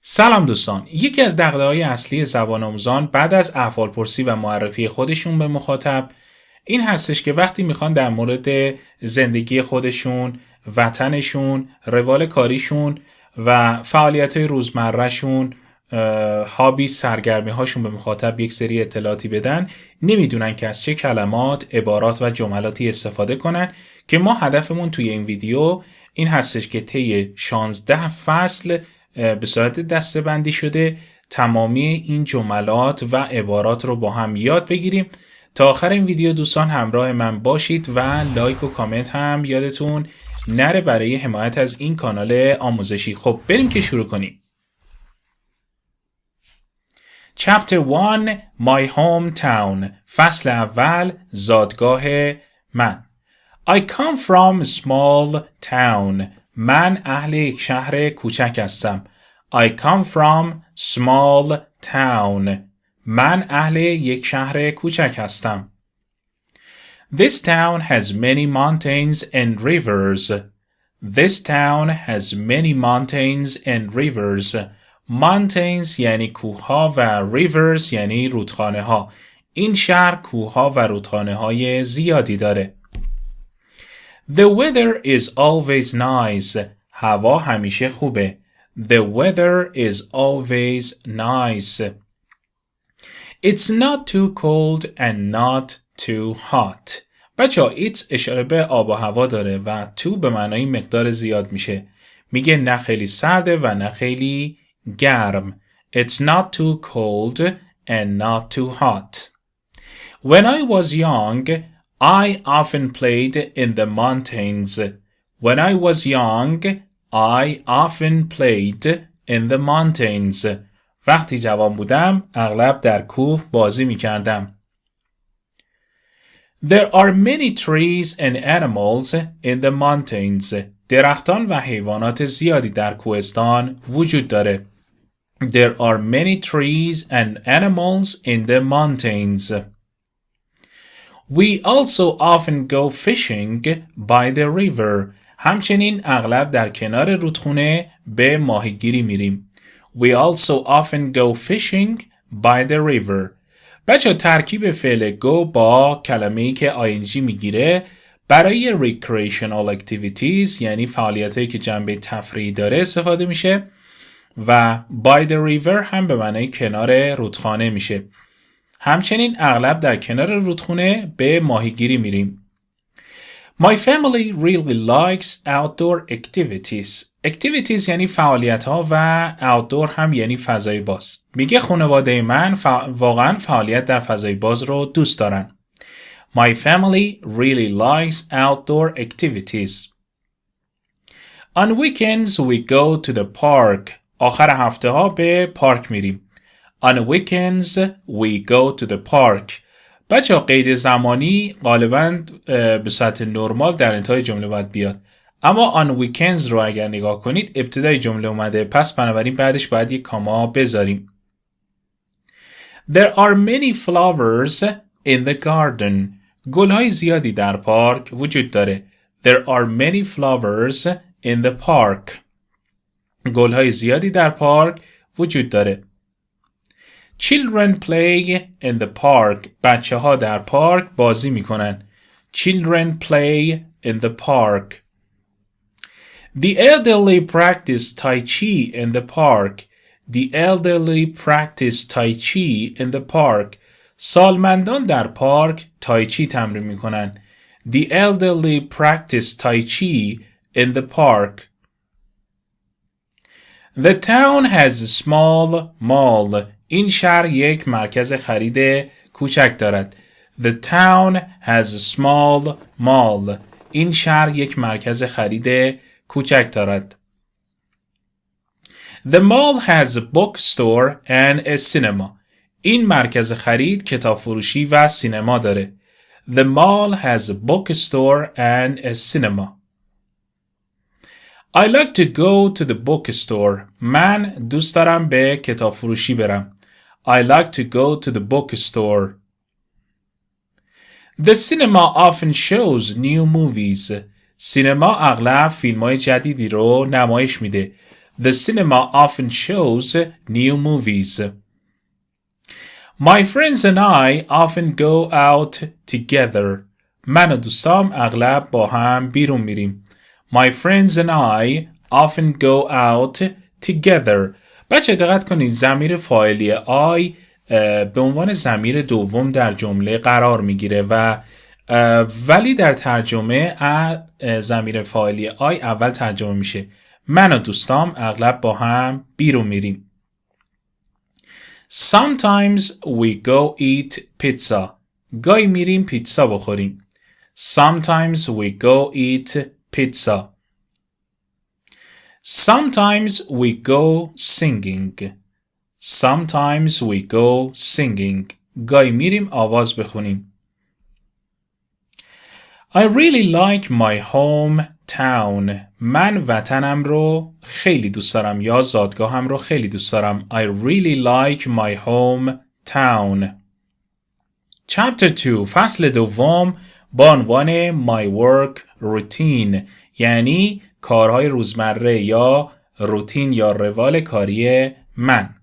سلام دوستان، یکی از دغدغه‌های اصلی زبان آموزان بعد از احوالپرسی و معرفی خودشون به مخاطب این هستش که وقتی میخوان در مورد زندگی خودشون، وطنشون، روال کاریشون و فعالیت‌های روزمرهشون، هابی سرگرمی هاشون به مخاطب یک سری اطلاعاتی بدن، نمیدونن که از چه کلمات، عبارات و جملاتی استفاده کنن که ما هدفمون توی این ویدیو این هستش که طی 16 فصل به صورت دسته‌بندی شده تمامی این جملات و عبارات رو با هم یاد بگیریم. تا آخر این ویدیو دوستان همراه من باشید و لایک و کامنت هم یادتون نره برای حمایت از این کانال آموزشی. خب بریم که شروع کنیم. Chapter 1 My Hometown. فصل اول زادگاه من. I come from a small town. من اهل یک شهر کوچک هستم. I come from small town. من اهل یک شهر کوچک هستم. This town has many mountains and rivers. This town has many mountains and rivers. Mountains یعنی کوه‌ها و rivers یعنی رودخانه‌ها. این شهر کوه‌ها و رودخانه‌های زیادی داره. The weather is always nice. هوا همیشه خوبه. The weather is always nice. It's not too cold and not too hot. بچه‌ها it's اشاره به آب و هوا داره و to به معنای مقدار زیاد میشه. میگه نه خیلی سرده و نه خیلی گرم. It's not too cold and not too hot. When I was young, I often played in the mountains. When I was young, I often played in the mountains. وقتی جوان بودم اغلب در کوه بازی می کردم. There are many trees and animals in the mountains. درختان و حیوانات زیادی در کوهستان وجود داره. There are many trees and animals in the mountains. We also often go fishing by the river. همچنین اغلب در کنار رودخونه به ماهیگیری میریم. We also often go fishing by the river. بچه ترکیب فعل go با کلمه‌ای که ing میگیره برای recreational activities یعنی فعالیتایی که جنبه تفریحی داره استفاده میشه و by the river هم به معنای کنار رودخانه میشه. همچنین اغلب در کنار رودخونه به ماهیگیری میریم. My family really likes outdoor activities. Activities یعنی فعالیت ها و outdoor هم یعنی فضای باز. میگه خانواده من واقعا فعالیت در فضای باز رو دوست دارن. My family really likes outdoor activities. On weekends we go to the park. آخر هفته ها به پارک میریم. On weekends we go to the park. بچه ها قید زمانی غالباً به صورت نرمال در انتهای جمله باید بیاد. اما on weekends رو اگر نگاه کنید ابتدای جمله اومده پس بنابراین بعدش باید یک کاما بذاریم. There are many flowers in the garden. گل‌های زیادی در پارک وجود داره. There are many flowers in the park. گل‌های زیادی در پارک وجود داره. Children play in the park. بچه ها در پارک بازی می کنن. Children play in the park. The elderly practice Tai Chi in the park. The elderly practice Tai Chi in the park. سالمندان در پارک تایچی تمرین می کنن. The elderly practice Tai Chi in the park. The town has a small mall. این شهر یک مرکز خرید کوچک دارد. The town has a small mall. این شهر یک مرکز خرید کوچک دارد. The mall has a bookstore and a cinema. این مرکز خرید کتاب فروشی و سینما داره. The mall has a bookstore and a cinema. I like to go to the bookstore. من دوست دارم به کتاب فروشی برم. I like to go to the bookstore. The cinema often shows new movies. سینما اغلب فیلم‌های جدیدی رو نمایش میده. The cinema often shows new movies. My friends and I often go out together. من و دوستام اغلب با هم بیرون میریم. My friends and I often go out together. بچه دقت کنید ضمیر فاعلی I به عنوان ضمیر دوم در جمله قرار میگیره و ولی در ترجمه ضمیر فاعلی I اول ترجمه میشه. من و دوستام اغلب با هم بیرون میریم. Sometimes we go eat pizza. گاهی میریم پیتزا بخوریم. Sometimes we go eat pizza. Sometimes we go singing. Sometimes we go singing. گاهی میریم آواز بخونیم. I really like my hometown. من وطنم رو خیلی دوست دارم یا زادگاهم رو خیلی دوست دارم. I really like my hometown. Chapter 2 فصل دوم با عنوان My Work Routine یعنی کارهای روزمره یا روتین یا روال کاری من.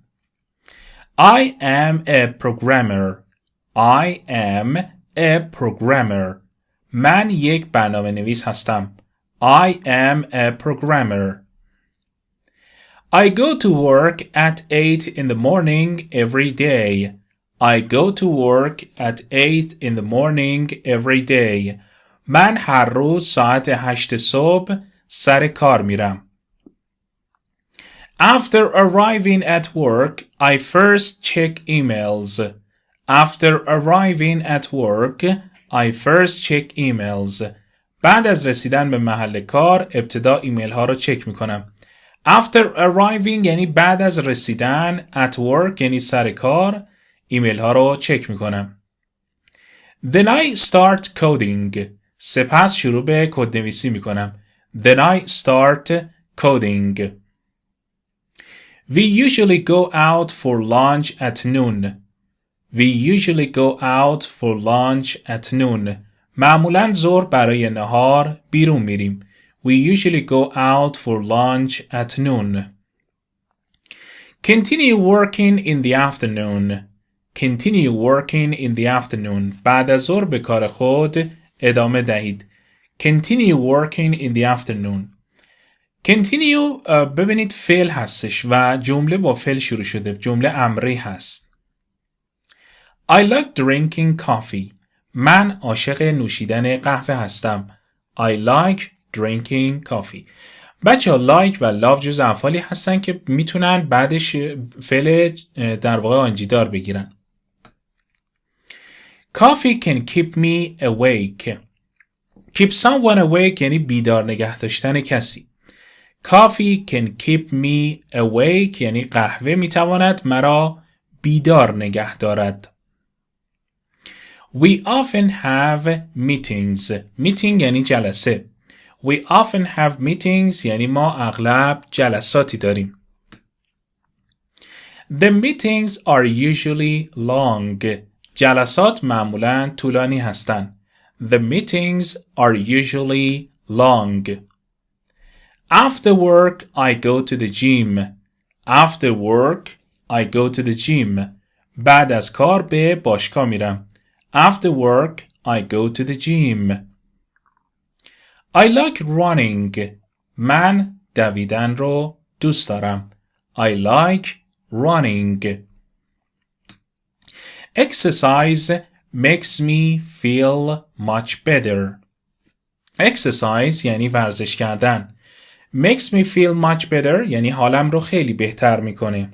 I am a programmer. I am a programmer. من یک برنامه نویس هستم. I am a programmer. I go to work at 8 in the morning every day. I go to work at 8 in the morning every day. من هر روز ساعت 8 صبح سر کار میرم. After arriving at work, I first check emails. After arriving at work, I first check emails. بعد از رسیدن به محل کار ابتدا ایمیل ها رو چک میکنم. After arriving یعنی بعد از رسیدن، at work یعنی سر کار، ایمیل ها رو چک میکنم. Then I start coding. سپس شروع به کدنویسی میکنم. Then I start coding. We usually go out for lunch at noon. We usually go out for lunch at noon. معمولاً ظهر برای نهار بیرون میریم. We usually go out for lunch at noon. Continue working in the afternoon. Continue working in the afternoon. بعد از ظهر به کار خود ادامه دهید. Continue working in the afternoon. Continue ببینید فعل هستش و جمله با فعل شروع شده. جمله امری هست. I like drinking coffee. من عاشق نوشیدن قهوه هستم. I like drinking coffee. بچه ها like و love جز افعالی هستن که میتونن بعدش فعل در واقع آنجیدار بگیرن. Coffee can keep me awake. Keep someone awake یعنی بیدار نگه داشتن کسی. Coffee can keep me awake یعنی قهوه میتواند مرا بیدار نگه دارد. We often have meetings. Meeting یعنی جلسه. We often have meetings یعنی ما اغلب جلساتی داریم. The meetings are usually long. جلسات معمولاً طولانی هستند. The meetings are usually long. After work, I go to the gym. After work, I go to the gym. بعد از کار به باشگاه میرم. After work, I go to the gym. I like running. من دویدن رو دوست دارم. I like running. Exercise makes me feel much better. Exercise یعنی ورزش کردن. Makes me feel much better یعنی حالم رو خیلی بهتر میکنه.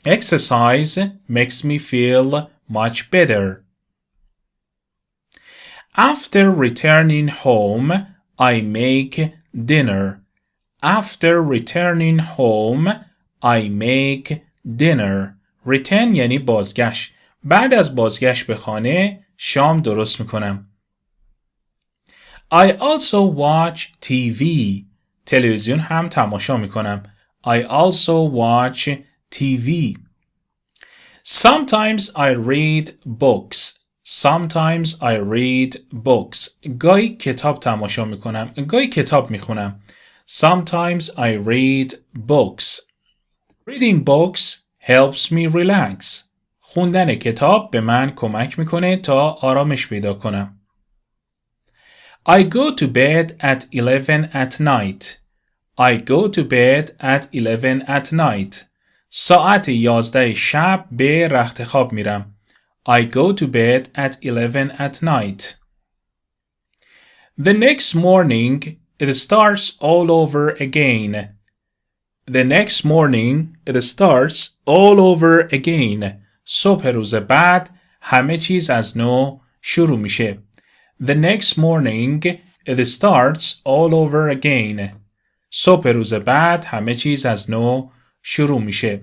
Exercise makes me feel much better. After returning home, I make dinner. After returning home, I make dinner. Return یعنی بازگشت. بعد از بازگشت به خانه شام درست میکنم. I also watch TV. تلویزیون هم تماشا میکنم. I also watch TV. Sometimes I read books. Sometimes I read books. گاهی کتاب تماشا میکنم. گاهی کتاب میخونم. Sometimes I read books. Reading books helps me relax. خوندن کتاب به من کمک میکنه تا آرامش پیدا کنم. I go to bed at 11 at night. I go to bed at 11 at night. ساعت 11 شب به رخت خواب میرم. I go to bed at 11 at night. The next morning, it starts all over again. The next morning, it starts all over again. صبح روز بعد همه چیز از نو شروع میشه. The next morning, it starts all over again. صبح روز بعد همه چیز از نو شروع میشه.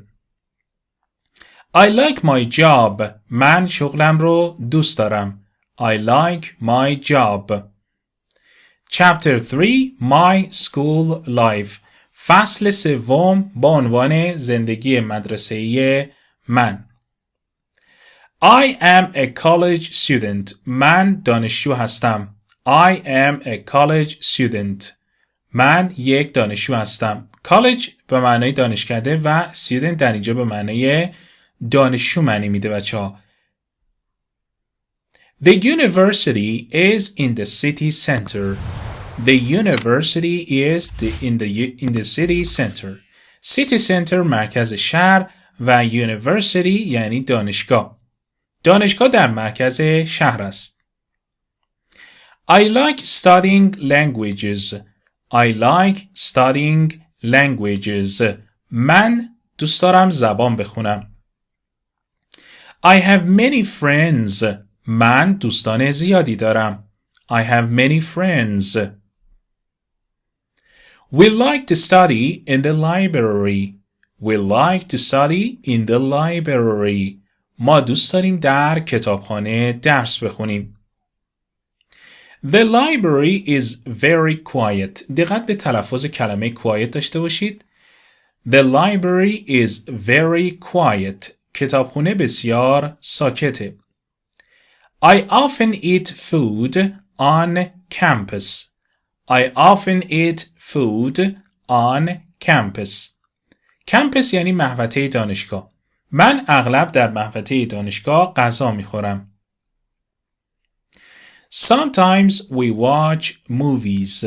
I like my job. من شغلم رو دوست دارم. I like my job. Chapter 3 My School Life. فصل سوم با عنوان زندگی مدرسه‌ای من. I am a college student. من دانشجو هستم. I am a college student. من یک دانشجو هستم. college به معنای دانشکده و student در اینجا به معنای دانشجو معنی میده بچه‌ها. The university is in the city center. The university is in the city center. City center مرکز شهر و university یعنی دانشگاه. دانشگاه در مرکز شهر است. I like studying languages. I like studying languages. من دوست دارم زبان بخونم. I have many friends. من دوستان زیادی دارم. I have many friends. We like to study in the library. We like to study in the library. ما دوست داریم در کتابخانه درس بخونیم. The library is very quiet. دقت به تلفظ کلمه quiet داشته باشید. The library is very quiet. کتابخانه بسیار ساکته. I often eat food on campus. I often eat food on campus. campus یعنی محوطه دانشگاه. من اغلب در محوطه دانشگاه غذا میخورم. Sometimes we watch movies.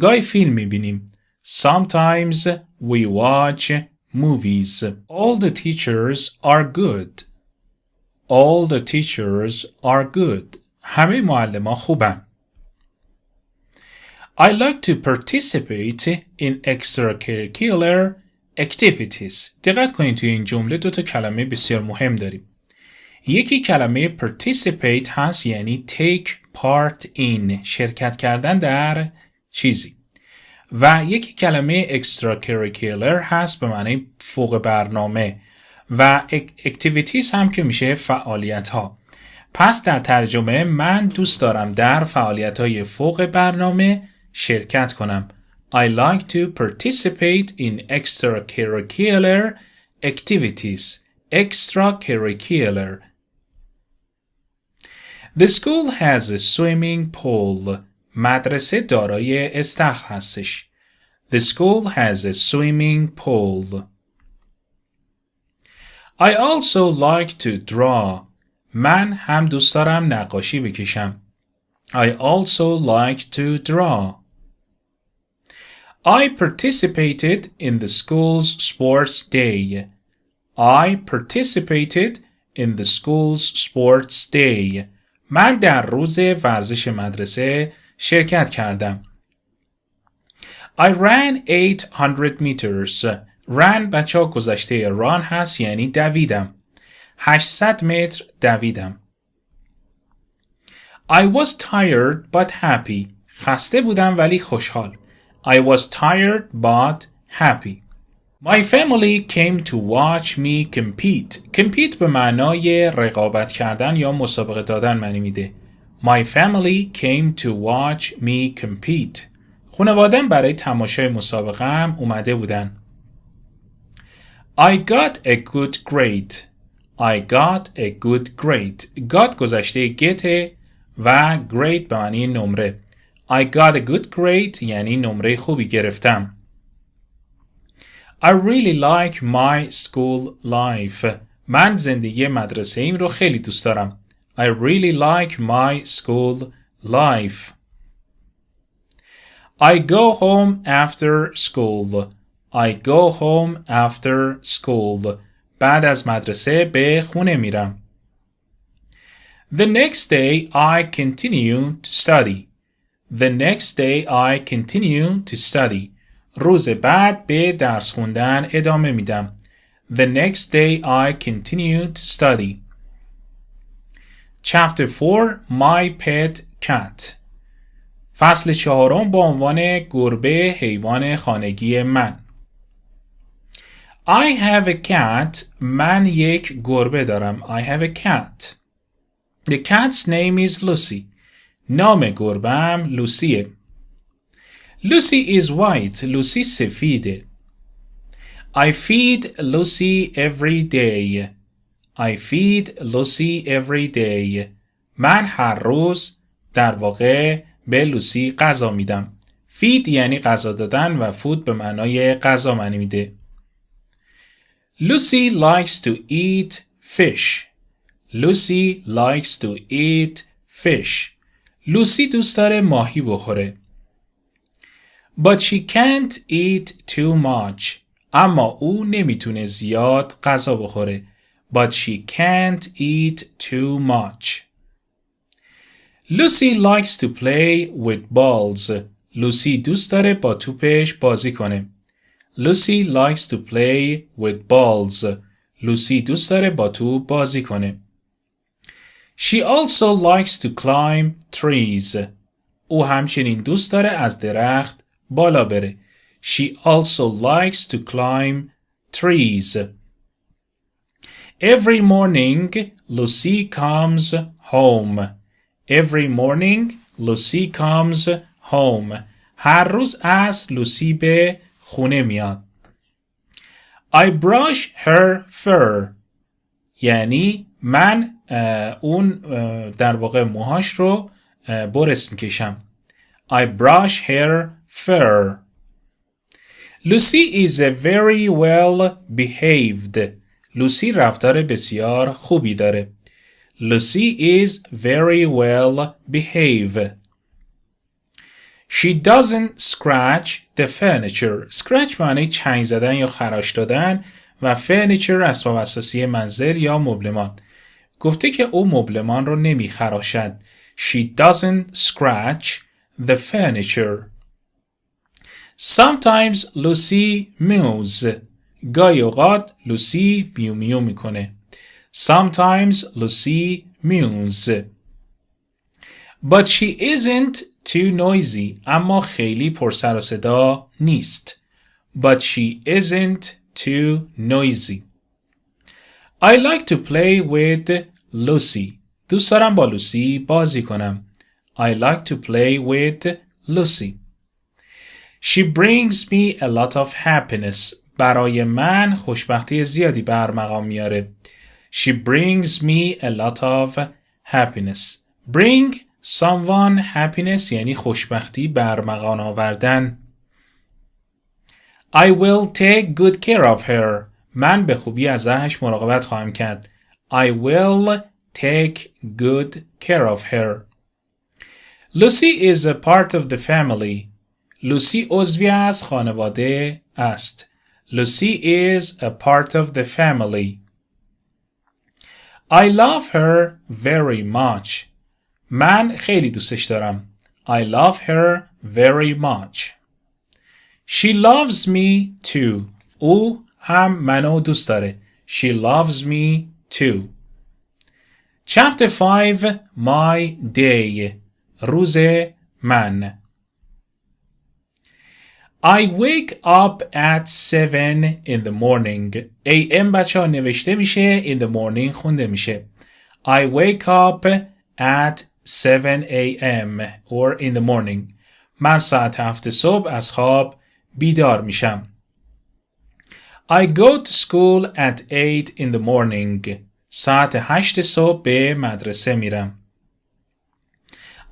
گاهی فیلم میبینیم. Sometimes we watch movies. All the teachers are good. All the teachers are good. همه معلمان خوبن. I like to participate in extracurricular activities. دقت کنید توی این جمله دو تا کلمه بسیار مهم داریم. یکی کلمه participate هست یعنی take part in، شرکت کردن در چیزی. و یکی کلمه extracurricular هست به معنی فوق برنامه و activities هم که میشه فعالیت ها. پس در ترجمه من دوست دارم در فعالیت های فوق برنامه شرکت کنم. I like to participate in extracurricular activities. Extracurricular. The school has a swimming pool. مدرسه دارای استخر هستش. The school has a swimming pool. I also like to draw. من هم دوست دارم نقاشی بکشم. I also like to draw. I participated in the school's sports day. I participated in the school's sports day. من در روز ورزش مدرسه شرکت کردم. I ran 800 meters. run بچه ها گذشته run هست یعنی دویدم. 800 متر دویدم. I was tired but happy. خسته بودم ولی خوشحال. I was tired but happy. My family came to watch me compete. compete به معنای رقابت کردن یا مسابقه دادن معنی میده. My family came to watch me compete. خانواده‌ام برای تماشای مسابقه هم اومده بودن. I got a good grade. I got a good grade. got گذشته get و grade به معنی نمره. I got a good grade یعنی نمره خوبی گرفتم. I really like my school life. من زندگی مدرسه ایم رو خیلی دوست دارم. I really like my school life. I go home after school. I go home after school. بعد از مدرسه به خونه میرم. The next day I continue to study. The next day I continue to study. روز بعد به درس خوندن ادامه میدم. The next day I continue to study. Chapter 4 My Pet Cat. فصل 4 با عنوان گربه حیوان خانگی من. I have a cat. من یک گربه دارم. I have a cat. The cat's name is Lucy. نام گربه‌ام لوسیه. Lucy is white. لوسی سفیده. I feed Lucy every day. I feed Lucy every day. من هر روز در واقع به لوسی غذا میدم. feed یعنی غذا دادن و food به معنای غذا معنی میده. Lucy likes to eat fish. Lucy likes to eat fish. لوسی دوست داره ماهی بخوره. But she can't eat too much. اما او نمیتونه زیاد غذا بخوره. But she can't eat too much. Lucy likes to play with balls. لوسی دوست داره با توپش بازی کنه. Lucy likes to play with balls. لوسی دوست داره با توپ بازی کنه. She also likes to climb trees. او همچنین دوست داره از درخت بالا بره. She also likes to climb trees. Every morning, Lucy comes home. Every morning, Lucy comes home. هر روز عصر لوسی به خونه میاد. I brush her fur. یعنی من اون در واقع موهاش رو برس میکشم. I brush her fur. Lucy is a very well behaved. لوسی رفتار بسیار خوبی داره. Lucy is very well behaved. She doesn't scratch the furniture. Scratch معنی چنگ زدن یا خراش دادن و furniture اسباب اساسی منزل یا مبلمان. گفته که او مبلمان رو نمی خراشد. She doesn't scratch the furniture. Sometimes Lucy mews. گاهی اوقات لوسی میو میو میکنه. Sometimes Lucy mews. But she isn't too noisy. اما خیلی پر سر و صدا نیست. But she isn't too noisy. I like to play with Lucy. دوست دارم با لوسی بازی کنم. I like to play with Lucy. She brings me a lot of happiness. برای من خوشبختی زیادی به ارمغان میاره. She brings me a lot of happiness. Bring someone happiness یعنی خوشبختی به ارمغان آوردن. I will take good care of her. من به خوبی ازش مراقبت خواهم کرد. I will take good care of her. Lucy is a part of the family. لوسی عضوی از خانواده است. Lucy is a part of the family. I love her very much. من خیلی دوستش دارم. I love her very much. She loves me too. او هم منو دوست داره. She loves me too. Chapter 5 My day. روز من. I wake up at 7 in the morning. AM بچه ها نوشته میشه in the morning خونده میشه. I wake up at 7 a.m. or in the morning. من ساعت 7 صبح از خواب بیدار میشم. I go to school at 8 in the morning. ساعت 8 صبح به مدرسه میرم.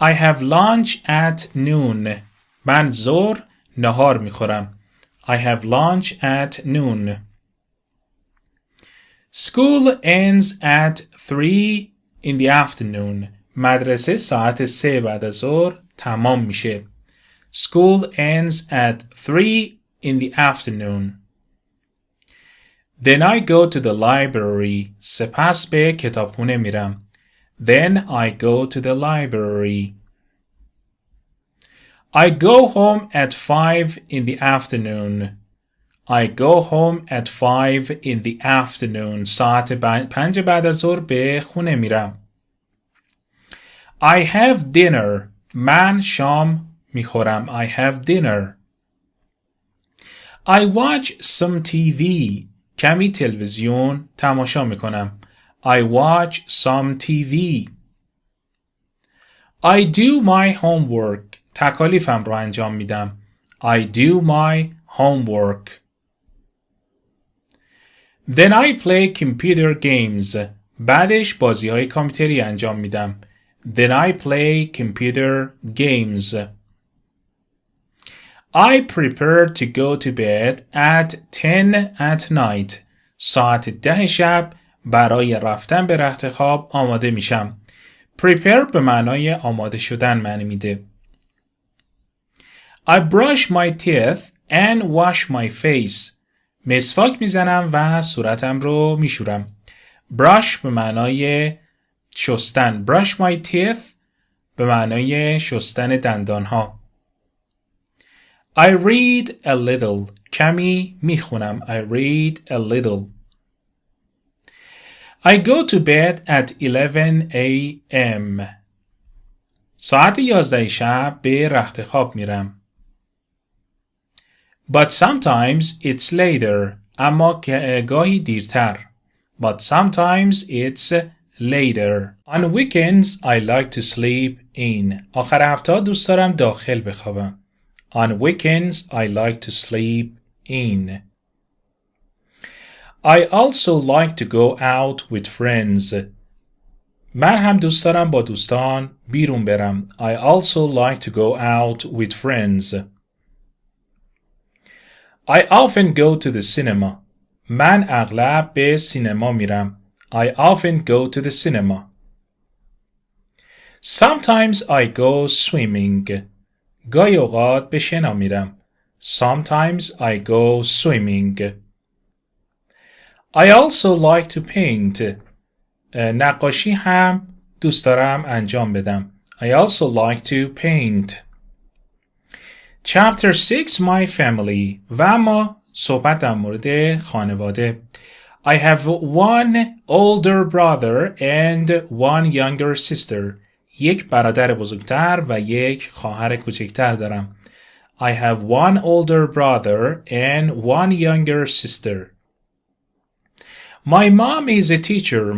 I have lunch at noon. من ظهر نهار میخورم. I have lunch at noon. School ends at 3 in the afternoon. مدرسه ساعت 3 بعد از ظهر تمام میشه. School ends at 3 in the afternoon. Then I go to the library. سپس به کتابخونه میرم. Then I go to the library. I go home at 5 in the afternoon. I go home at 5 in the afternoon. ساعت 5 بعد از ظهر به خونه میرم. I have dinner. من شام میخورم. I have dinner. I watch some TV. کمی تلویزیون تماشا میکنم. I watch some TV. I do my homework. تکالیفم رو انجام میدم. I do my homework. Then I play computer games. بعدش بازی های کامپیوتری انجام میدم. Then I play computer games. I prepare to go to bed at 10 at night. ساعت 10 شب برای رفتن به رخت خواب آماده میشم. Prepare به معنای آماده شدن معنی میده. I brush my teeth and wash my face. مسواک میزنم و صورتم رو میشورم. Brush به معنای شستن. Brush my teeth به معنای شستن دندان ها. I read a little. کمی میخونم. I read a little. I go to bed at 11 a.m. ساعت 11 شب به رخت خواب میرم. But sometimes it's later. اما گاهی دیرتر. But sometimes it's later. On weekends I like to sleep in. آخر هفته دوست دارم داخل بخوابم. On weekends I like to sleep in. I also like to go out with friends. من هم دوست دارم با دوستان بیرون برم. I also like to go out with friends. I often go to the cinema. من اغلب به سینما میرم. I often go to the cinema. Sometimes I go swimming. گاهی اوقات به شنا میرم. Sometimes I go swimming. I also like to paint. نقاشی هم دوست دارم انجام بدم. I also like to paint. Chapter 6 My family. و اما صحبت در مورد خانواده. I have one older brother and one younger sister. یک برادر بزرگتر و یک خواهر کوچکتر دارم. I have one older brother and one younger sister. My mom is a teacher.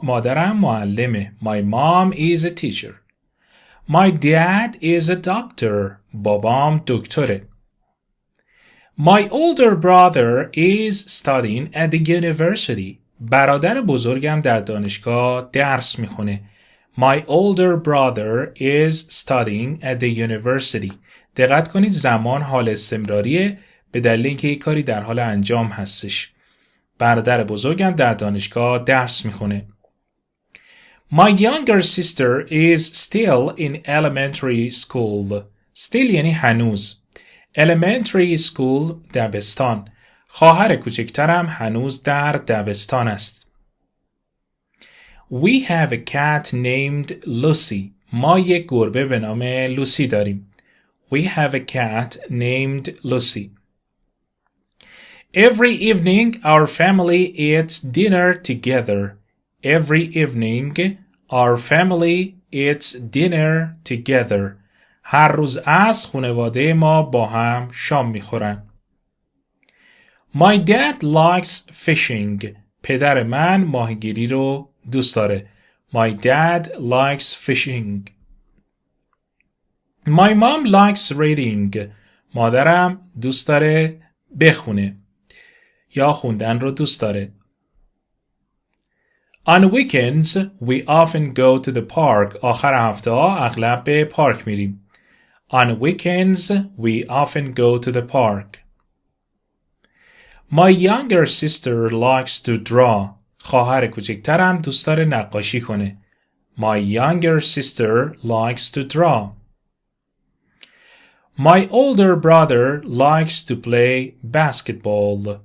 مادرم معلمه. My mom is a teacher. My dad is a doctor. بابام دکتره. My older brother is studying at the university. برادر بزرگم در دانشگاه درس میخونه. My older brother is studying at the university. دقت کنید زمان حال استمراریه به دلیل اینکه یک کاری در حال انجام هستش. برادر بزرگم در دانشگاه درس میخونه. My younger sister is still in elementary school. Still یعنی هنوز. Elementary school دبستان. خواهر کوچکترم هنوز در دبستان است. We have a cat named Lucy. ما یک گربه به نام لوسی داریم. We have a cat named Lucy. Every evening our family eats dinner together. Every evening our family eats dinner together. هر روز عصر خانواده ما با هم شام میخورن. My dad likes fishing. پدر من ماهیگیری رو دوست داره. My dad likes fishing. My mom likes reading. مادرم دوست داره بخونه یا خوندن رو دوست داره. On weekends, we often go to the park. آخر هفته ها اغلب به پارک میریم. On weekends, we often go to the park. My younger sister likes to draw. خواهر کوچکترم دوست داره نقاشی کنه. My younger sister likes to draw. My older brother likes to play basketball.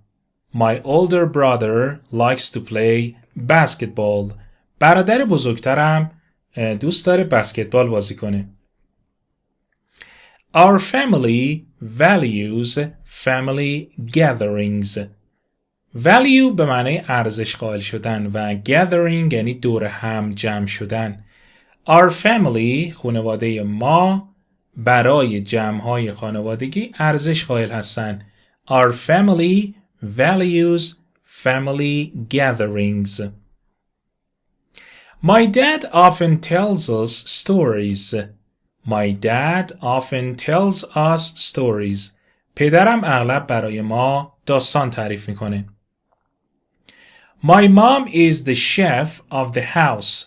My older brother likes to play basketball. برادر بزرگترم دوست داره بسکتبال بازی کنه. Our family values family gatherings. Value به معنی ارزش قائل شدن و gathering یعنی دور هم جمع شدن. Our family خانواده ما برای جمع‌های خانوادگی ارزش قائل هستند. Our family values family gatherings. My dad often tells us stories. My dad often tells us stories. پدرم اغلب برای ما داستان تعریف میکنه. My mom is the chef of the house.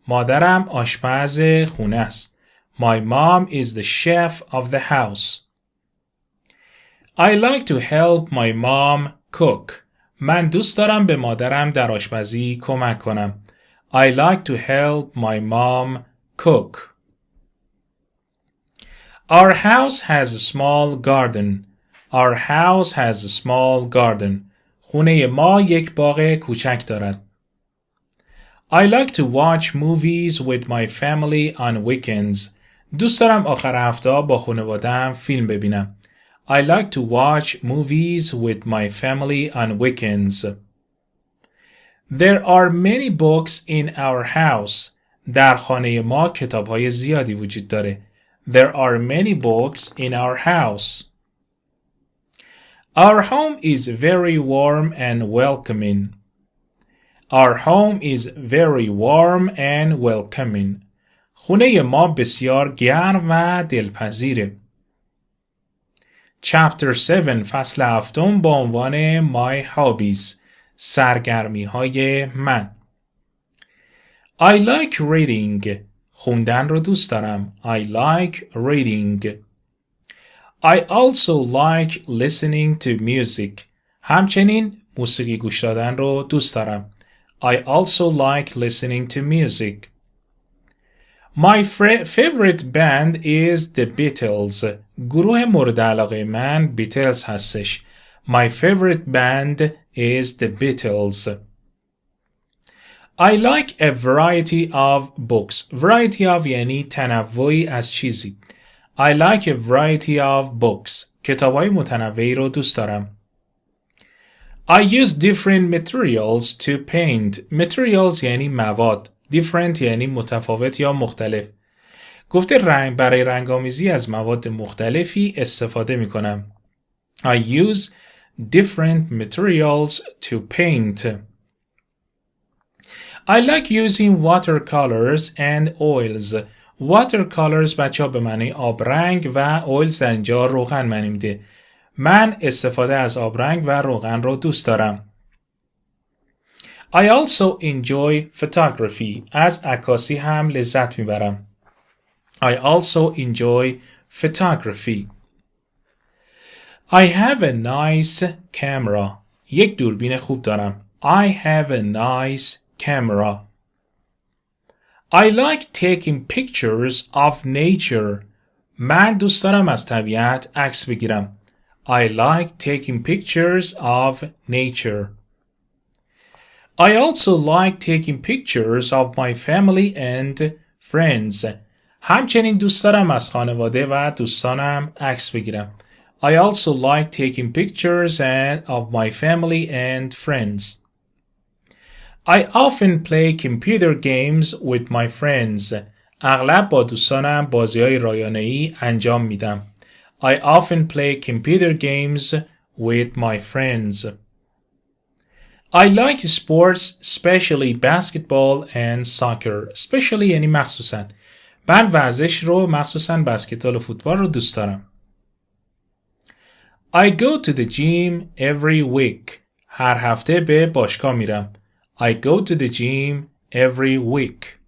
مادرم آشپز خونه است. My mom is the chef of the house. I like to help my mom cook. من دوست دارم به مادرم در آشپزی کمک کنم. I like to help my mom cook. Our house has a small garden. Our house has a small garden. خونه ما یک باغ کوچک دارد. I like to watch movies with my family on weekends. دوست دارم آخر هفته با خانواده‌ام فیلم ببینم. I like to watch movies with my family on weekends. There are many books in our house. در خانه ما کتاب‌های زیادی وجود داره. There are many books in our house. Our home is very warm and welcoming. Our home is very warm and welcoming. خونه ما بسیار گرم و دلپذیره. Chapter 7 فصل هفتم با عنوان My Hobbies سرگرمی های من. I like reading. خوندن رو دوست دارم. I like reading. I also like listening to music. همچنین موسیقی گوش دادن رو دوست دارم. I also like listening to music. My favorite band is the Beatles. گروه مورد علاقه من بیتلز هستش. My favorite band is the Beatles. I like a variety of books. Variety of یعنی تنوعی از چیزی. I like a variety of books. کتاب‌های متنوعی رو دوست دارم. I use different materials to paint. Materials یعنی مواد. Different یعنی متفاوت یا مختلف. گفته برای رنگ‌آمیزی از مواد مختلفی استفاده می‌کنم. I use different materials to paint. I like using watercolors and oils. Watercolors بچه‌ها به معنی آبرنگ و oils در اینجا روغن معنی میده. من استفاده از آبرنگ و روغن رو دوست دارم. I also enjoy photography. از عکاسی هم لذت میبرم. I also enjoy photography. I have a nice camera. یک دوربین خوب دارم. I have a nice camera. I like taking pictures of nature. من دوست دارم از طبیعت عکس بگیرم. I like taking pictures of nature. I also like taking pictures of my family and friends. همچنین دوست دارم از خانواده و دوستانم عکس بگیرم. I also like taking pictures of my family and friends. I often play computer games with my friends. اغلب با دوستانم بازی‌های رایانه‌ای انجام میدم. I often play computer games with my friends. I like sports, especially basketball and soccer. Especially یعنی مخصوصاً. من ورزش رو مخصوصاً بسکتبال و فوتبال رو دوست دارم. I go to the gym every week. هر هفته به باشگاه میرم. I go to the gym every week.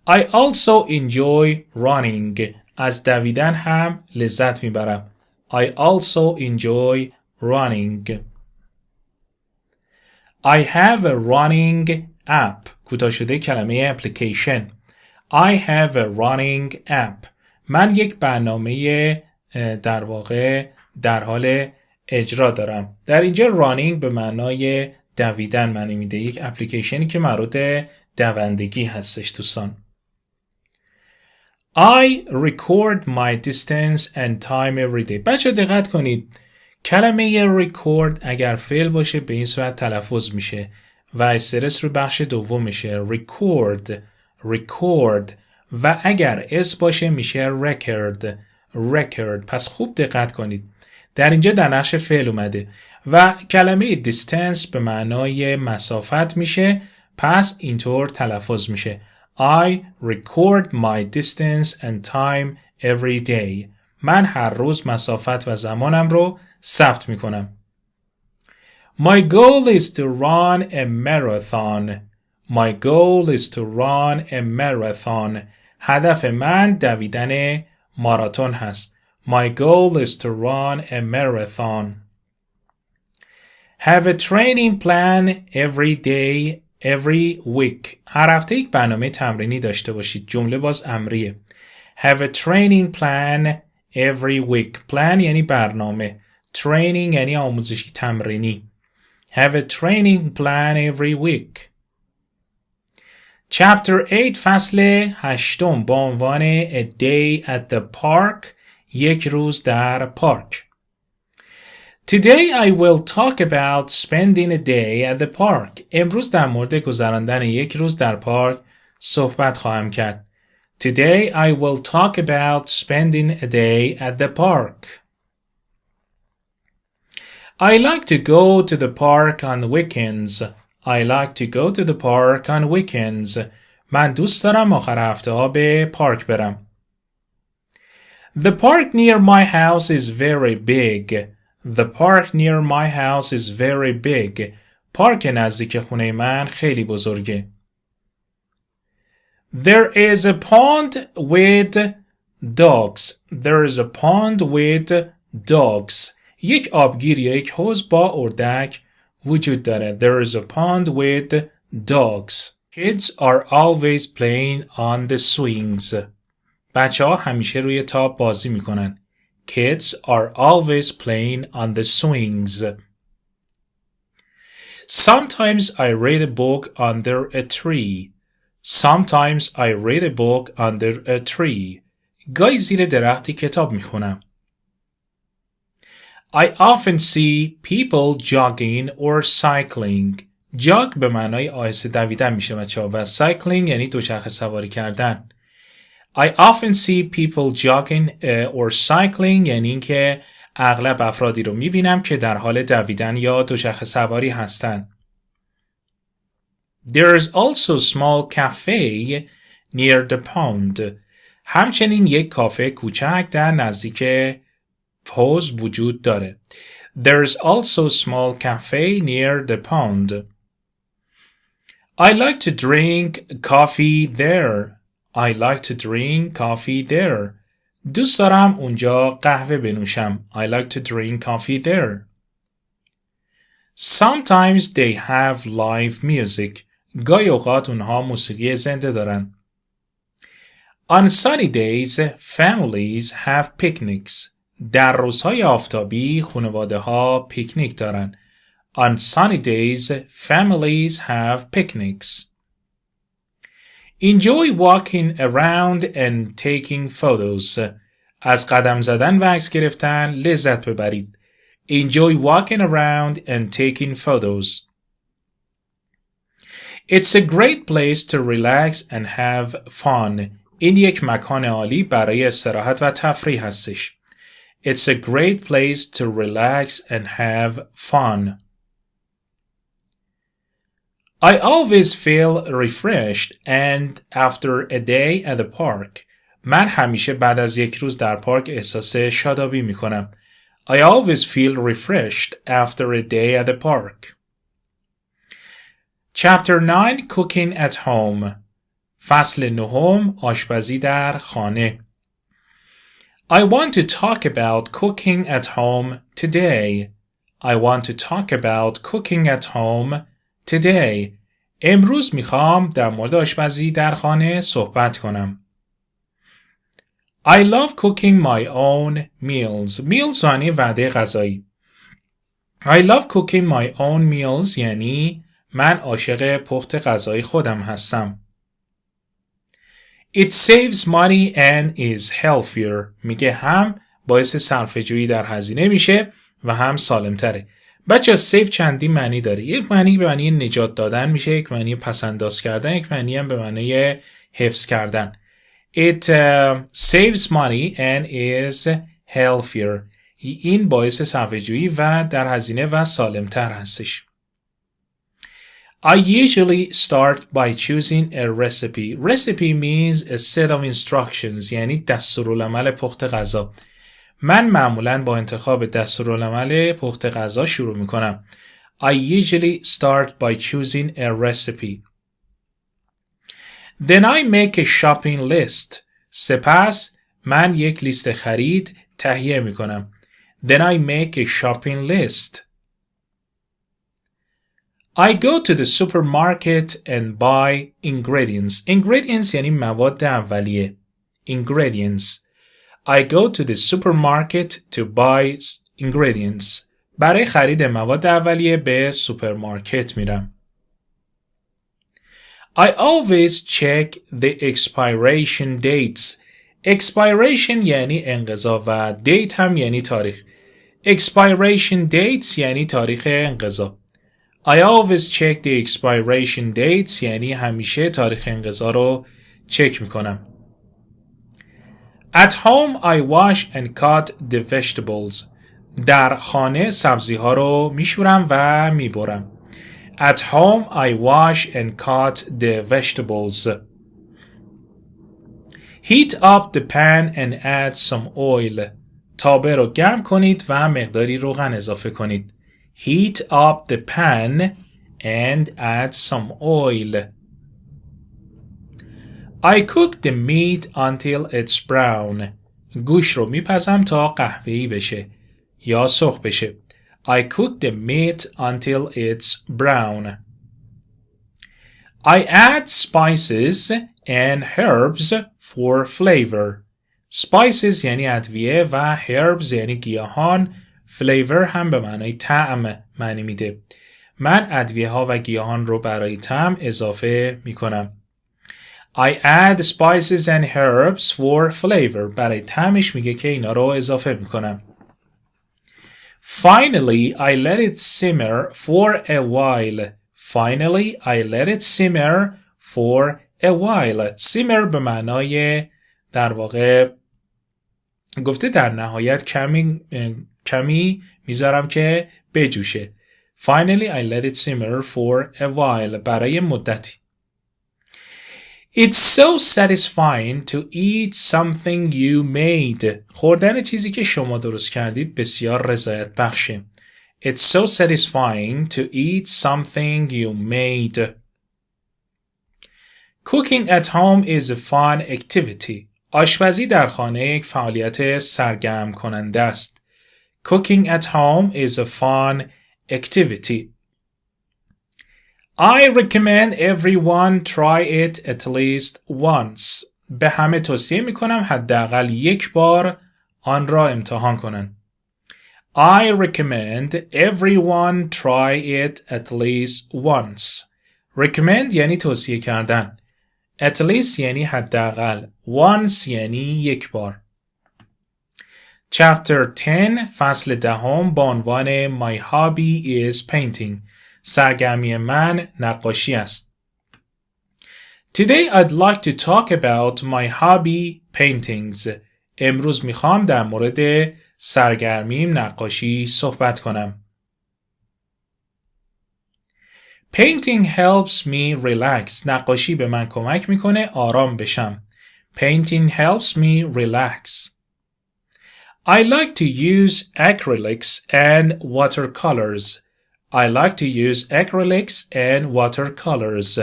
I also enjoy running. از دویدن هم لذت میبرم. I also enjoy running. I have a running app. کوتاه شده کلمه application. I have a running app. من یک برنامه در واقع در حال اجرا دارم. در اینجا running به معنای دویدن معنی میده. یک اپلیکیشنی که مربوط دوندگی هستش دوستان. I record my distance and time every day. بچه دقت کنید کلمه record اگر فعل باشه به این صورت تلفظ میشه و استرس رو بخش دومشه record و اگر اس باشه میشه record. پس خوب دقت کنید در اینجا در نقش فعل اومده و کلمه distance به معنای مسافت میشه پس اینطور تلفظ میشه I record my distance and time every day. من هر روز مسافت و زمانم رو ثبت میکنم. My goal is to run a marathon. My goal is to run a marathon. هدف من دویدن ماراتون هست. My goal is to run a marathon. Have a training plan every day, every week. هر هفته یک برنامه تمرینی داشته باشید. جمله باز امریه. Have a training plan every week. Plan یعنی برنامه. Training یعنی آموزشی تمرینی. Have a training plan every week. Chapter 8 فصل 8 با عنوان A Day at the Park. یک روز در پارک. Today I will talk about spending a day at the park. امروز در مورد گذراندن یک روز در پارک صحبت خواهم کرد. Today I will talk about spending a day at the park. I like to go to the park on weekends. I like to go to the park on weekends. من دوست دارم آخر هفته ها به پارک برم. The park near my house is very big. The park near my house is very big. پارک نزدیک خونه من خیلی بزرگه. There is a pond with dogs. There is a pond with dogs. یک آبگیر یا یک حوض با اردک وجود داره. There is a pond with dogs. Kids are always playing on the swings. بچه ها همیشه روی تاب بازی میکنن. Kids are always playing on the swings. Sometimes I read a book under a tree. Sometimes I read a book under a tree. گاهی زیر درختی کتاب میخونم. I often see people jogging or cycling. جاگ به معنای آهسته دویدن میشه بچه‌ها و cycling یعنی دوچرخه سواری کردن. I often see people jogging or cycling یعنی اینکه اغلب افرادی رو میبینم که در حال دویدن یا دوچرخه سواری هستن. There's also a small cafe near the pond. همچنین یک کافه کوچک در نزدیک حوض وجود داره. There's also a small cafe near the pond. I like to drink coffee there. I like to drink coffee there. دوست دارم اونجا قهوه بنوشم. I like to drink coffee there. Sometimes they have live music. گاهی اوقات اونها موسیقی زنده دارن. On sunny days, families have picnics. در روزهای آفتابی خانواده ها پیکنیک دارن. On sunny days, families have picnics. Enjoy walking around and taking photos. از قدم زدن و عکس گرفتن لذت ببرید. Enjoy walking around and taking photos. It's a great place to relax and have fun. این یک مکان عالی برای استراحت و تفریح هستش. It's a great place to relax and have fun. I always feel refreshed and after a day at the park. من همیشه بعد از یک روز در پارک احساس شادابی می کنم. I always feel refreshed after a day at the park. Chapter 9 Cooking at Home فصل نهم آشپزی در خانه I want to talk about cooking at home today. I want to talk about cooking at home today. امروز میخوام در مورد آشپزی در خانه صحبت کنم. I love cooking my own meals. Meals یعنی وعده غذایی. I love cooking my own meals یعنی من عاشق پخت غذای خودم هستم. It saves money and is healthier. میگه هم باعث صرفه‌جویی در هزینه میشه و هم سالمتره. بچه save چندین معنی داره. یک معنی به معنی نجات دادن میشه، یک معنی پسنداز کردن، یک معنی هم به معنی حفظ کردن. It saves money and is healthier. این باعث صرفه‌جویی و در هزینه و سالمتر هستش. I usually start by choosing a recipe. Recipe means a set of instructions یعنی دستورالعمل پخت غذا. من معمولاً با انتخاب دستورالعمل پخت غذا شروع میکنم. I usually start by choosing a recipe. Then I make a shopping list. سپس من یک لیست خرید تهیه میکنم. Then I make a shopping list. I go to the supermarket and buy ingredients. Ingredients یعنی مواد اولیه. Ingredients. I go to the supermarket to buy ingredients. برای خرید مواد اولیه به سوپرمارکت میرم. I always check the expiration dates. Expiration یعنی انقضا و date هم یعنی تاریخ. Expiration dates یعنی تاریخ انقضا. I always check the expiration dates یعنی همیشه تاریخ انقضا رو چک میکنم. At home I wash and cut the vegetables. در خانه سبزی ها رو میشورم و میبرم. At home I wash and cut the vegetables. Heat up the pan and add some oil. تابه رو گرم کنید و مقداری روغن اضافه کنید. Heat up the pan and add some oil. I cook the meat until it's brown. گوشت رو میپزم تا قهوه‌ای بشه یا سرخ بشه. I cook the meat until it's brown. I add spices and herbs for flavor. Spices یعنی ادویه و herbs یعنی گیاهان. flavor هم به معنای طعم معنی میده. من ادویه ها و گیاهان رو برای طعم اضافه میکنم. I add spices and herbs for flavor. برای طعمش میگه که اینا رو اضافه میکنم. Finally, I let it simmer for a while. Finally, I let it simmer for a while. Simmer به معنای در واقع گفته در نهایت کمی میذارم که بجوشه. Finally, I let it simmer for a while. برای مدتی. It's so satisfying to eat something you made. خوردن چیزی که شما درست کردید بسیار رضایت بخشه. It's so satisfying to eat something you made. Cooking at home is a fun activity. آشپزی در خانه یک فعالیت سرگرم کننده است. Cooking at home is a fun activity. I recommend everyone try it at least once. به همه توصیه میکنم حداقل یک بار آن را امتحان کنند. I recommend everyone try it at least once. Recommend یعنی توصیه کردن. At least یعنی حداقل. Once یعنی یک بار. Chapter 10 فصل 10 با عنوان My hobby is painting. سرگرمی من نقاشی است. Today I'd like to talk about my hobby paintings. امروز میخوام در مورد سرگرمیم نقاشی صحبت کنم. Painting helps me relax. نقاشی به من کمک میکنه آرام بشم. Painting helps me relax. I like to use acrylics and watercolors. I like to use acrylics and watercolors.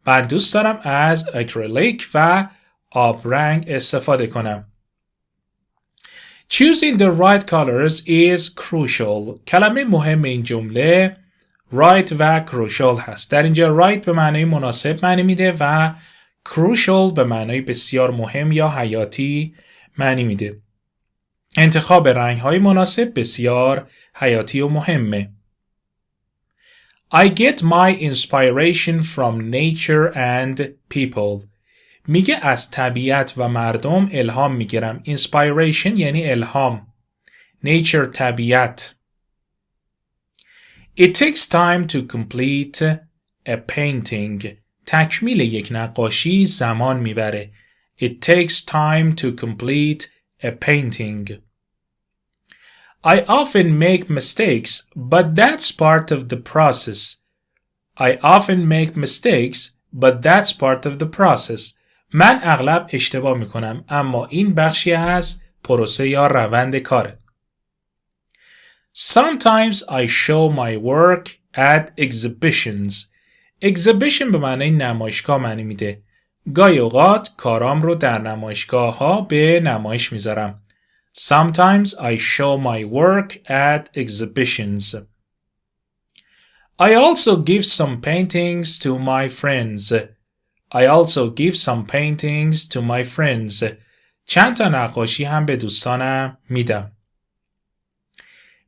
من دوست دارم از اکریلیک و آبرنگ استفاده کنم. Choosing the right colors is crucial. کلمه مهم این جمله right و crucial هست. در اینجا right به معنی مناسب معنی میده و crucial به معنی بسیار مهم یا حیاتی معنی میده. انتخاب رنگ‌های مناسب بسیار حیاتی و مهمه. I get my inspiration from nature and people. میگه از طبیعت و مردم الهام میگیرم. Inspiration یعنی الهام. Nature طبیعت. It takes time to complete a painting. تکمیل یک نقاشی زمان میبره. It takes time to complete a painting. I often make mistakes, but that's part of the process. I often make mistakes, but that's part of the process. من اغلب اشتباه میکنم، اما این بخشی از پروسه یا روند کاره. Sometimes I show my work at exhibitions. Exhibition به معنی نمایشگاه معنی میده. گاهی اوقات کارام رو در نمایشگاه ها به نمایش میذارم. Sometimes I show my work at exhibitions. I also give some paintings to my friends. I also give some paintings to my friends. چند تا نقاشی هم به دوستانم میدم.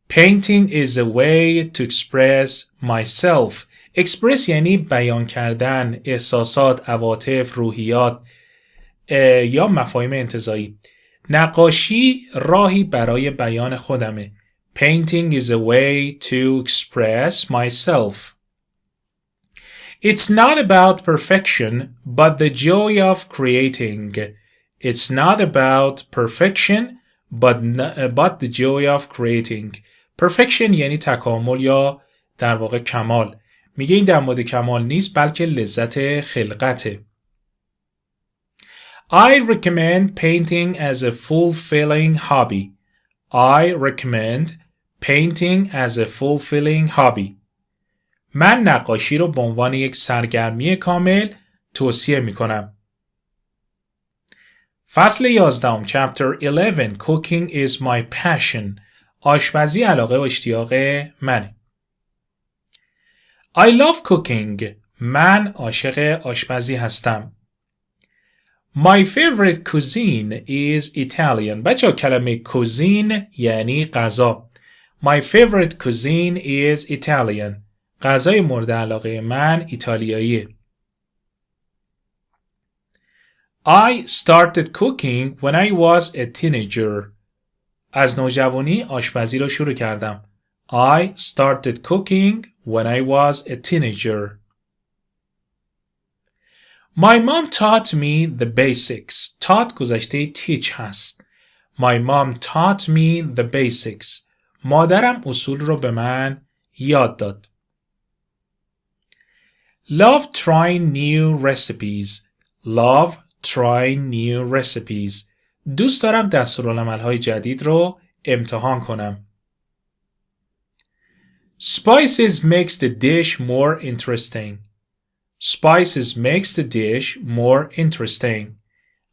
Painting is a way to express myself. Express یعنی بیان کردن احساسات، عواطف، روحیات یا مفاهیم انتزاعی. نقاشی راهی برای بیان خودمه. Painting is a way to express myself. It's not about perfection, but the joy of creating. It's not about perfection, but the joy of creating. Perfection یعنی تکامل یا در واقع کمال. میگه این در مورد کمال نیست بلکه لذت خلقته. I recommend painting as a fulfilling hobby. I recommend painting as a fulfilling hobby. من نقاشی رو به عنوان یک سرگرمی کامل توصیه می کنم. فصل 11 Chapter 11 Cooking is my passion. آشپزی علاقه و اشتیاق منه. I love cooking. من عاشق آشپزی هستم. My favorite cuisine is Italian. بچه کلمه cuisine یعنی غذا. My favorite cuisine is Italian. غذای مورد علاقه من ایتالیاییه. I started cooking when I was a teenager. از نوجوانی آشپزی را شروع کردم. I started cooking when I was a teenager. My mom taught me the basics. Taught گذشته teach هست. My mom taught me the basics. مادرم اصول رو به من یاد داد. Love trying new recipes. Love trying new recipes. دوست دارم دستورالعمل‌های جدید رو امتحان کنم. Spices makes the dish more interesting. Spices makes the dish more interesting.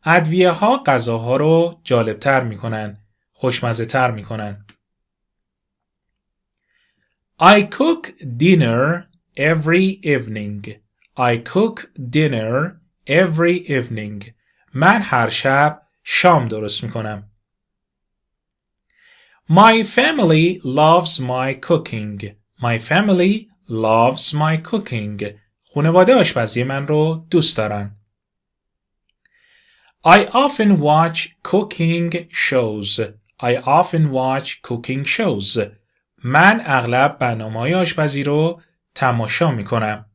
ادویه ها غذاها رو جالبتر میکنن، خوشمزه تر میکنن. I cook dinner every evening. I cook dinner every evening. من هر شب شام درست میکنم. My family loves my cooking. My family loves my cooking. خانواده آشپزی من رو دوست دارن. I often watch cooking shows. I often watch cooking shows. من اغلب برنامه‌های آشپزی رو تماشا میکنم.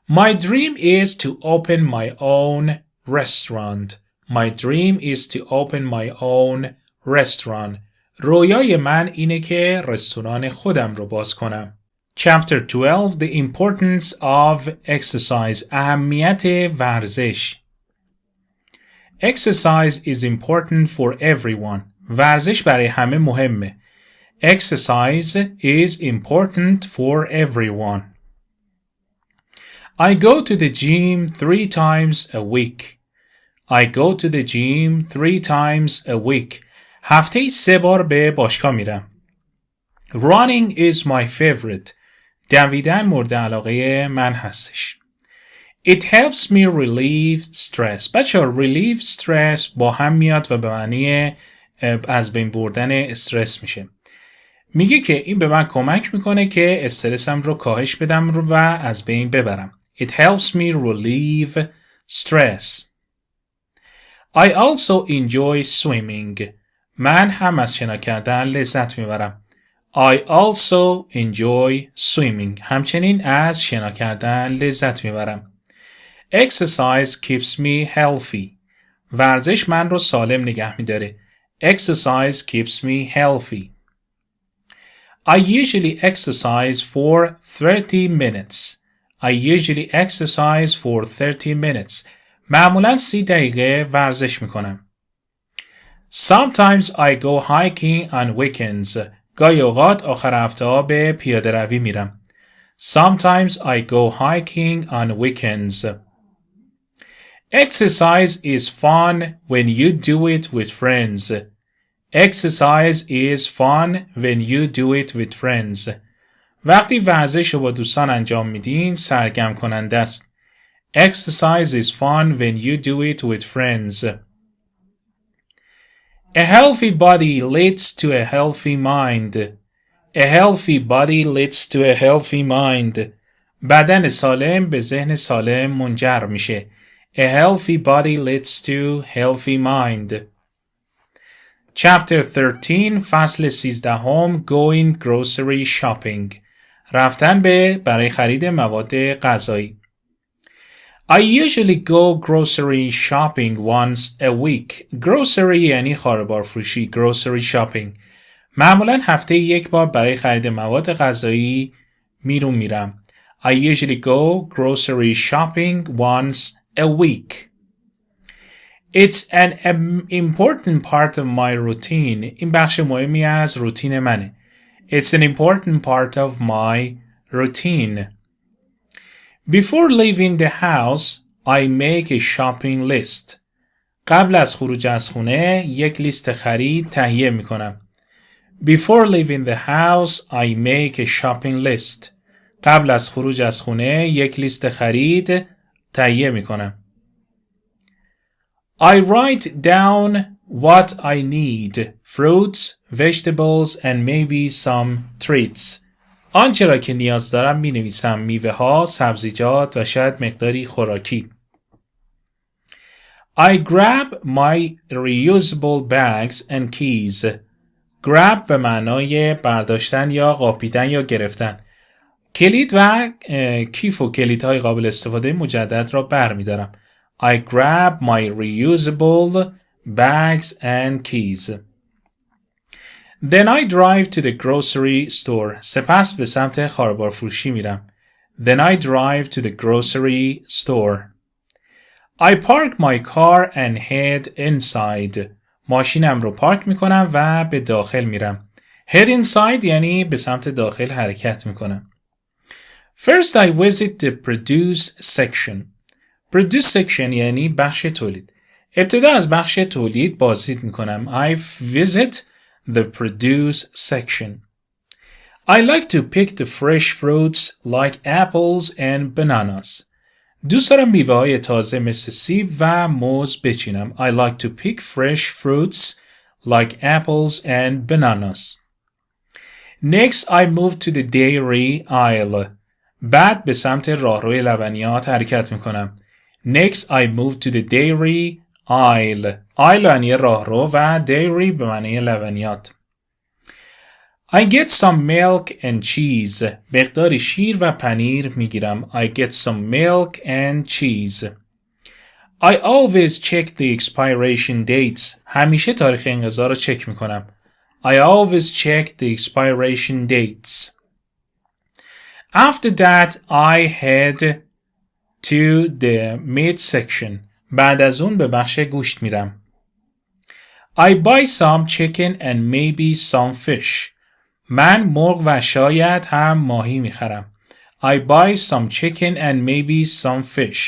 My dream is to open my own restaurant. My dream is to open my own restaurant. رویای من اینه که رستوران خودم رو باز کنم. Chapter 12 The importance of exercise. اهمیت ورزش. Exercise is important for everyone. ورزش برای همه مهمه. Exercise is important for everyone. I go to the gym 3 times a week. I go to the gym 3 times a week. هفته 3 بار به باشگاه میرم. Running is my favorite. دویدن مورد علاقه من هستش. It helps me relieve stress. بچه‌ها relieve stress با هم میاد و به معنی از بین بردن استرس میشه. میگه که این به من کمک میکنه که استرسم رو کاهش بدم و از بین ببرم. It helps me relieve stress. I also enjoy swimming. من هم از شنا کردن لذت میبرم. I also enjoy swimming. همچنین از شنا کردن لذت میبرم. Exercise keeps me healthy. ورزش من رو سالم نگه میداره. Exercise keeps me healthy. I usually exercise for 30 minutes. I usually exercise for 30 minutes. معمولاً 30 دقیقه ورزش میکنم. Sometimes I go hiking on weekends. گاهی اوقات آخر هفته ها به پیاده روی میرم. Sometimes I go hiking on weekends. Exercise is fun when you do it with friends. Exercise is fun when you do it with friends. وقتی ورزش رو با دوستان انجام میدین سرگرم کننده است. Exercise is fun when you do it with friends. A healthy body leads to a healthy mind. A healthy body leads to a healthy mind. بدن سالم به ذهن سالم منجر میشه. A healthy body leads to healthy mind. Chapter 13 فصل 13 Going grocery shopping. رفتن برای خرید مواد غذایی. I usually go grocery shopping once a week. Grocery یعنی خاربار فروشی. Grocery shopping. معمولاً هفته 1 بار برای خرید مواد غذایی میرم. I usually go grocery shopping once a week. It's an important part of my routine. این بخش مهمی از روتین منه. It's an important part of my routine. Before leaving the house, I make a shopping list. قبل از خروج از خونه یک لیست خرید تهیه می کنم. Before leaving the house, I make a shopping list. قبل از خروج از خونه یک لیست خرید تهیه می کنم. I write down what I need. Fruits, vegetables and maybe some treats. آنچه را که نیاز دارم می نویسم. میوه ها، سبزیجات و شاید مقداری خوراکی. I grab my reusable bags and keys. grab به معنای برداشتن یا قاپیدن یا گرفتن. کلید و کیف و کلیدهای قابل استفاده مجدد را برمی‌دارم. I grab my reusable bags and keys. Then I drive to the grocery store. سپس به سمت خاربار فروشی میرم. Then I drive to the grocery store. I park my car and head inside. ماشینم رو پارک میکنم و به داخل میرم. Head inside یعنی به سمت داخل حرکت میکنم. First I visit the produce section. Produce section یعنی بخش تولید. ابتدا از بخش تولید بازدید میکنم. I visit the produce section. I like to pick the fresh fruits like apples and bananas. دوست دارم میوه های تازه مثل سیب و موز بچینم. I like to pick fresh fruits like apples and bananas. Next I move to the dairy aisle. بعد به سمت راهروی لبنیات حرکت میکنم. Next I move to the dairy aisle. aisle یعنی راهرو و dairy به معنی لبنیات. I get some milk and cheese. مقداری شیر و پنیر میگیرم. I get some milk and cheese. I always check the expiration dates. همیشه تاریخ انقضا رو چک میکنم. I always check the expiration dates. After that I head to the meat section. بعد از اون به بخش گوشت میرم. I buy some chicken and maybe some fish. من مرغ و شاید هم ماهی میخرم. I buy some chicken and maybe some fish.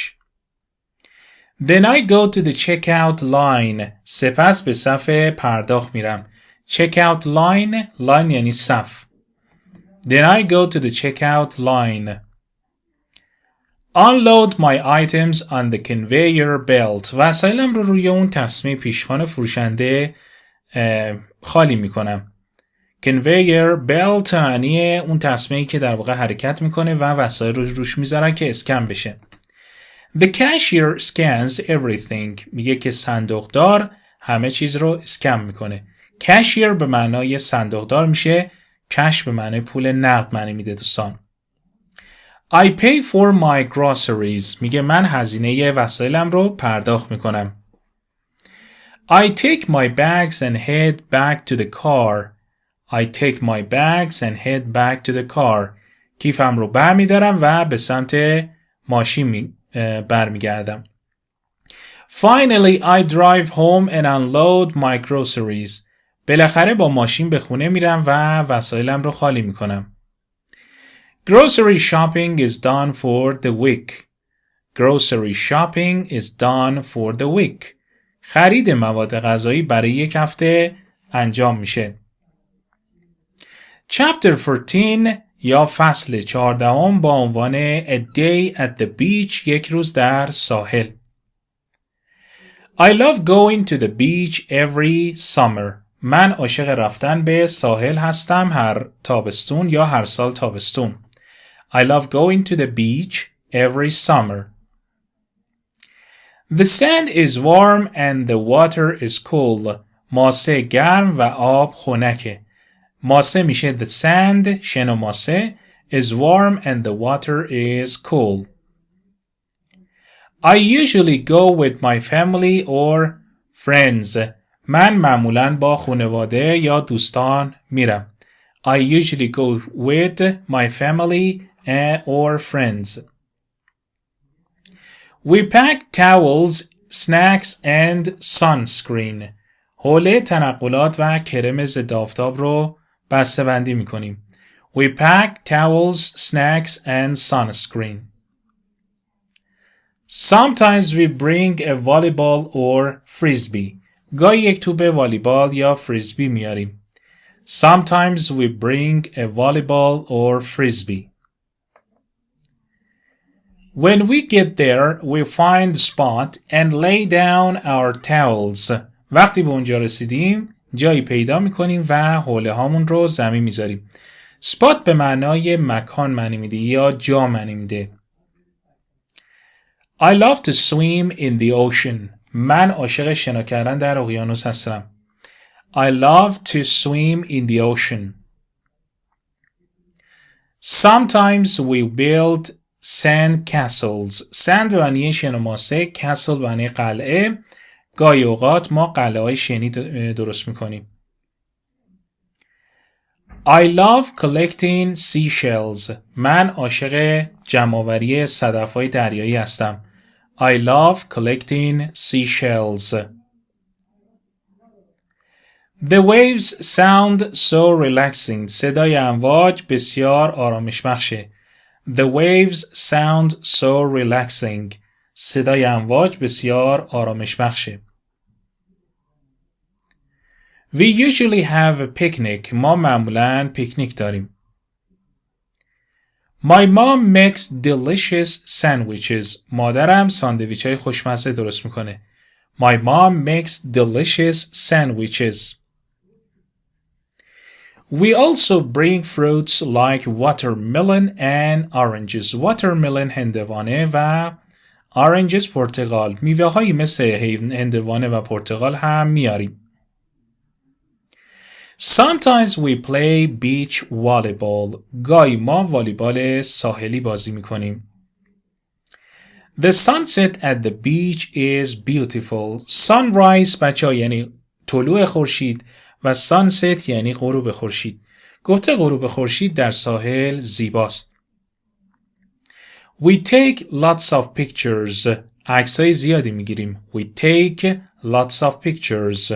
Then I go to the checkout line. سپس به صف پرداخت میرم. Checkout line یعنی صف. Then I go to the checkout line. Unload my items on the conveyor belt. وسایلم رو روی اون تسمه پیشخوان فروشنده خالی میکنم. Conveyor belt معنی اون تسمه‌ای که در واقع حرکت میکنه و وسایل رو روش میذارن که اسکن بشه. The cashier scans everything. میگه که صندوقدار همه چیز رو اسکن میکنه. cashier به معنای صندوقدار میشه. کش به معنای پول نقد معنی میده دوستان. I pay for my groceries. میگه من هزینه وسایلم رو پرداخت میکنم. I take my bags and head back to the car. I take my bags and head back to the car. کیفم رو برمیدارم و به سمت ماشین برمیگردم. Finally, I drive home and unload my groceries. بالاخره با ماشین به خونه میرم و وسایلم رو خالی میکنم. Grocery shopping is done for the week. Grocery shopping is done for the week. خرید مواد غذایی برای یک هفته انجام میشه. Chapter 14 یا فصل 14 با عنوان A Day at the Beach یک روز در ساحل. I love going to the beach every summer. من عاشق رفتن به ساحل هستم هر تابستون یا هر سال تابستون. I love going to the beach every summer. The sand is warm and the water is cool. ماسه گرم و آب خنکه. ماسه میشه the sand شن و ماسه is warm and the water is cool. I usually go with my family or friends. من معمولاً با خانواده یا دوستان میرم. I usually go with my family or friends. We pack towels, snacks and sunscreen. حوله تنقلات و کرم ضد آفتاب رو بسته بندی میکنیم. We pack towels, snacks and sunscreen. Sometimes we bring a volleyball or frisbee. گاهی یک توپ والیبال یا فریسبی میاریم. Sometimes we bring a volleyball or frisbee. When we get there, we find a spot and lay down our towels. وقتی به اونجا رسیدیم، جایی پیدا میکنیم و حوله هامون رو زمین میذاریم. spot به معنای مکان معنی میده یا جا معنی میده. I love to swim in the ocean. من عاشق شنا کردن در اقیانوس هستم. I love to swim in the ocean. Sometimes we build sand castles. sand به معنی شن و ماسه، castle به معنی قلعه. گاهی اوقات ما قلعه های شنی درست میکنیم. I love collecting seashells. من عاشق جمع‌آوری صدف‌های دریایی هستم. I love collecting seashells. The waves sound so relaxing. صدای امواج بسیار آرامش بخشه. The waves sound so relaxing. صدای امواج بسیار آرامش بخشه. We usually have a picnic. ما معمولاً پیکنیک داریم. My mom makes delicious sandwiches. مادرم ساندویچ های خوشمزه درست میکنه. My mom makes delicious sandwiches. We also bring fruits like watermelon and oranges. Watermelon هندوانه و oranges پرتقال. میوه هایی مثل هندوانه و پرتقال هم میاریم. Sometimes we play beach volleyball. گاهی ما والیبال ساحلی بازی میکنیم. The sunset at the beach is beautiful. Sunrise بچه ها یعنی طلوع خورشید و sunset یعنی غروب خورشید. گفته غروب خورشید در ساحل زیباست. We take lots of pictures. عکسای زیادی میگیریم. We take lots of pictures.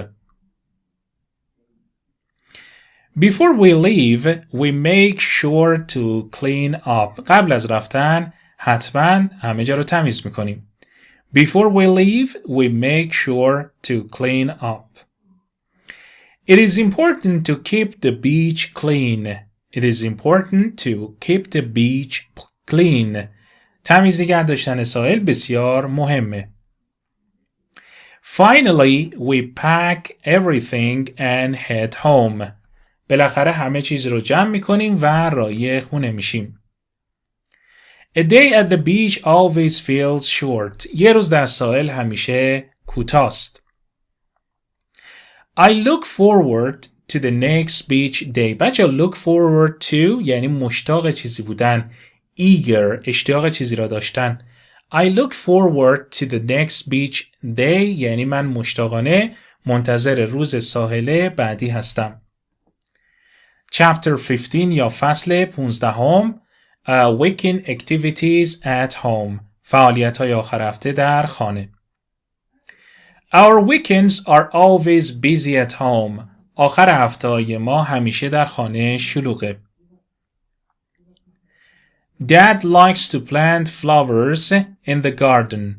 Before we leave, we make sure to clean up. قبل از رفتن حتما همه جا رو تمیز میکنیم. Before we leave, we make sure to clean up. It is important to keep the beach clean. It is important to keep the beach clean. تمیز نگه داشتن ساحل بسیار مهمه. Finally, we pack everything and head home. بالاخره همه چیز رو جمع میکنیم و راهی خونه میشیم. A day at the beach always feels short. یه روز در ساحل همیشه کوتاست. I look forward to the next beach day. بچه look forward to یعنی مشتاق چیزی بودن. Eager اشتیاق چیزی را داشتن. I look forward to the next beach day یعنی من مشتاقانه منتظر روز ساحل بعدی هستم. Chapter 15 یا فصل 15 Weekend activities at home. فعالیت‌های آخر هفته در خانه. Our weekends are always busy at home. آخر هفته‌های ما همیشه در خانه شلوغه. Dad likes to plant flowers in the garden.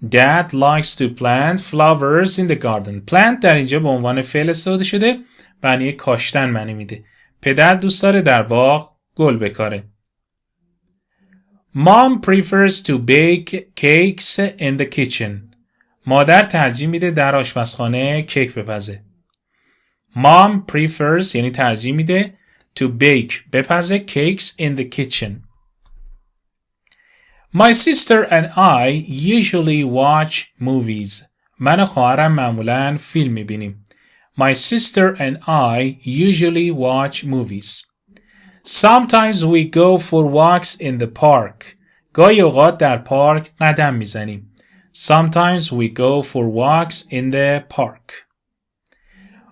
Dad likes to plant flowers in the garden. Plant در اینجا به عنوان فعل استفاده شده معنی کاشتن معنی میده. پدر دوست داره در باغ گل بکاره. Mom prefers to bake cakes in the kitchen. مادر ترجیح میده در آشپزخانه کیک بپزه. Mom prefers یعنی ترجیح میده to bake بپزه cakes in the kitchen. My sister and I usually watch movies. من و خواهرم معمولاً فیلم میبینیم. My sister and I usually watch movies. Sometimes we go for walks in the park. گاهی اوقات در پارک قدم میزنیم. Sometimes we go for walks in the park.